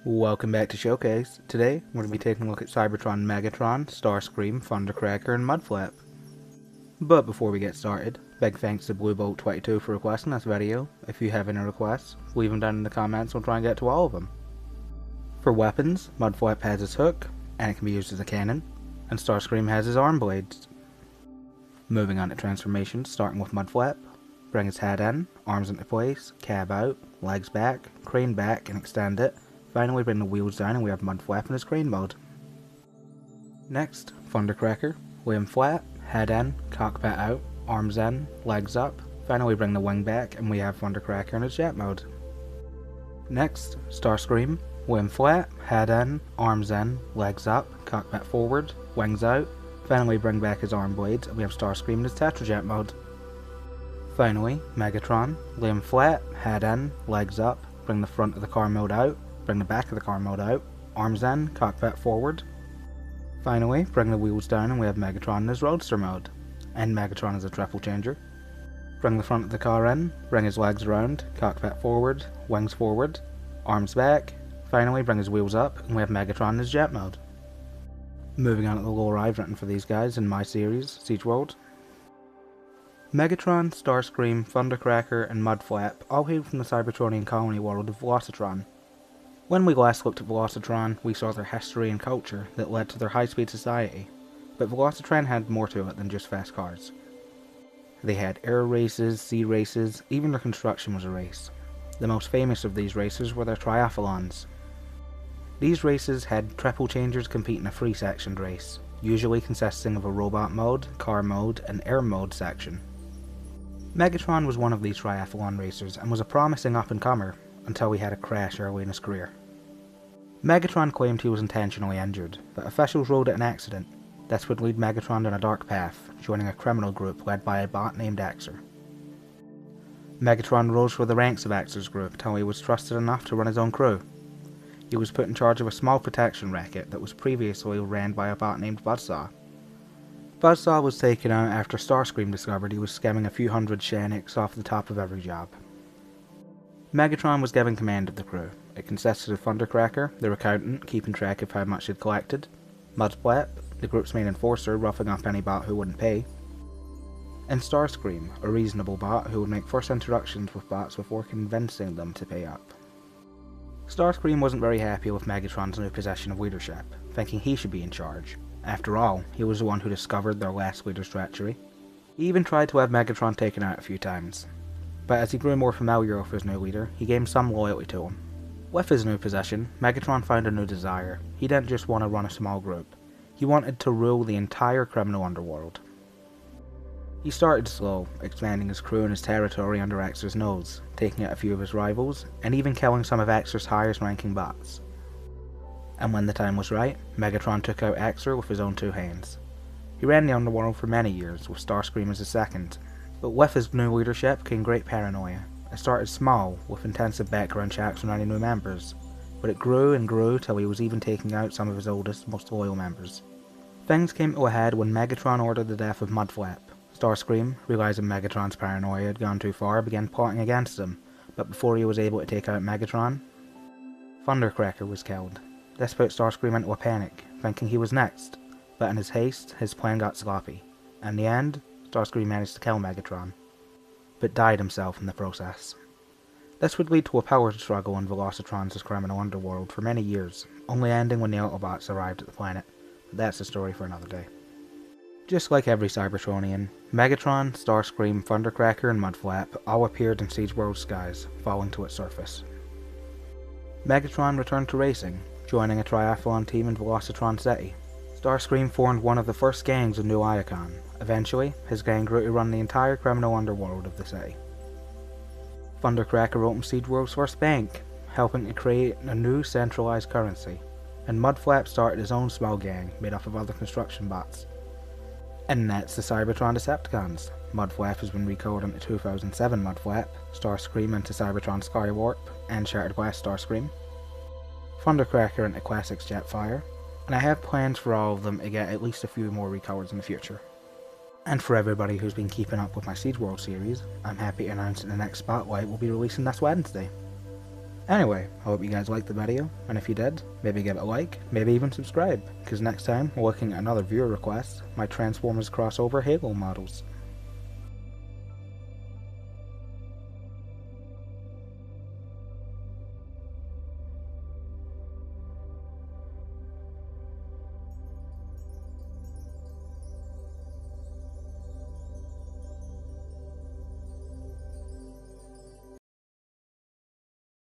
Welcome back to Showcase. Today, we're going to be taking a look at Cybertron, Megatron, Starscream, Thundercracker, and Mudflap. But before we get started, big thanks to BlueBolt22 for requesting this video. If you have any requests, leave them down in the comments, we'll try and get to all of them. For weapons, Mudflap has his hook, and it can be used as a cannon, and Starscream has his arm blades. Moving on to transformations, starting with Mudflap. Bring his head in, arms into place, cab out, legs back, crane back and extend it. Finally bring the wheels down and we have Mudflap in his crane mode. Next, Thundercracker. Lay him flat, head in, cockpit out, arms in, legs up. Finally bring the wing back and we have Thundercracker in his jet mode. Next, Starscream. Lay him flat, head in, arms in, legs up, cockpit forward, wings out. Finally bring back his arm blades and we have Starscream in his Tetrajet mode. Finally, Megatron. Lay him flat, head in, legs up, bring the front of the car mode out. Bring the back of the car mode out, arms in, cockpit forward. Finally, bring the wheels down and we have Megatron in his Roadster mode. And Megatron is a triple changer. Bring the front of the car in, bring his legs around, cockpit forward, wings forward, arms back. Finally, bring his wheels up and we have Megatron in his jet mode. Moving on to the lore I've written for these guys in my series, Siege World. Megatron, Starscream, Thundercracker, and Mudflap all hail from the Cybertronian colony world of Velocitron. When we last looked at Velocitron, we saw their history and culture that led to their high-speed society, but Velocitron had more to it than just fast cars. They had air races, sea races, even their construction was a race. The most famous of these races were their triathlons. These races had triple changers compete in a three-sectioned race, usually consisting of a robot mode, car mode, and air mode section. Megatron was one of these triathlon racers and was a promising up-and-comer, until he had a crash early in his career. Megatron claimed he was intentionally injured, but officials ruled it an accident. This would lead Megatron down a dark path, joining a criminal group led by a bot named Xer. Megatron rose through the ranks of Xer's group till he was trusted enough to run his own crew. He was put in charge of a small protection racket that was previously ran by a bot named Buzzsaw. Buzzsaw was taken out after Starscream discovered he was skimming a few hundred Shanix off the top of every job. Megatron was given command of the crew. It consisted of Thundercracker, their accountant, keeping track of how much he'd collected, Mudflap, the group's main enforcer, roughing up any bot who wouldn't pay, and Starscream, a reasonable bot who would make first introductions with bots before convincing them to pay up. Starscream wasn't very happy with Megatron's new position of leadership, thinking he should be in charge. After all, he was the one who discovered their last leader's treachery. He even tried to have Megatron taken out a few times. But as he grew more familiar with his new leader, he gained some loyalty to him. With his new position, Megatron found a new desire. He didn't just want to run a small group. He wanted to rule the entire criminal underworld. He started slow, expanding his crew and his territory under Xer's nose, taking out a few of his rivals, and even killing some of Xer's highest ranking bots. And when the time was right, Megatron took out Xer with his own two hands. He ran the underworld for many years, with Starscream as his second. But with his new leadership came great paranoia. It started small, with intensive background checks on any new members, but it grew and grew till he was even taking out some of his oldest, most loyal members. Things came to a head when Megatron ordered the death of Mudflap. Starscream, realizing Megatron's paranoia had gone too far, began plotting against him, but before he was able to take out Megatron, Thundercracker was killed. This put Starscream into a panic, thinking he was next, but in his haste, his plan got sloppy. In the end, Starscream managed to kill Megatron, but died himself in the process. This would lead to a power struggle in Velocitron's criminal underworld for many years, only ending when the Autobots arrived at the planet, but that's a story for another day. Just like every Cybertronian, Megatron, Starscream, Thundercracker, and Mudflap all appeared in Siege World's skies, falling to its surface. Megatron returned to racing, joining a triathlon team in Velocitron City. Starscream formed one of the first gangs of New Iacon. Eventually, his gang grew to run the entire criminal underworld of the city. Thundercracker opened Siege World's first bank, helping to create a new centralized currency, and Mudflap started his own small gang made up of other construction bots. And that's the Cybertron Decepticons. Mudflap has been recalled into 2007 Mudflap, Starscream into Cybertron Skywarp, and Shattered Glass Starscream, Thundercracker into Classics Jetfire, and I have plans for all of them to get at least a few more recolors in the future. And for everybody who's been keeping up with my Siege World series, I'm happy to announce that the next Spotlight will be releasing this Wednesday. Anyway, I hope you guys liked the video, and if you did, maybe give it a like, maybe even subscribe, because next time we're looking at another viewer request, my Transformers crossover Halo models.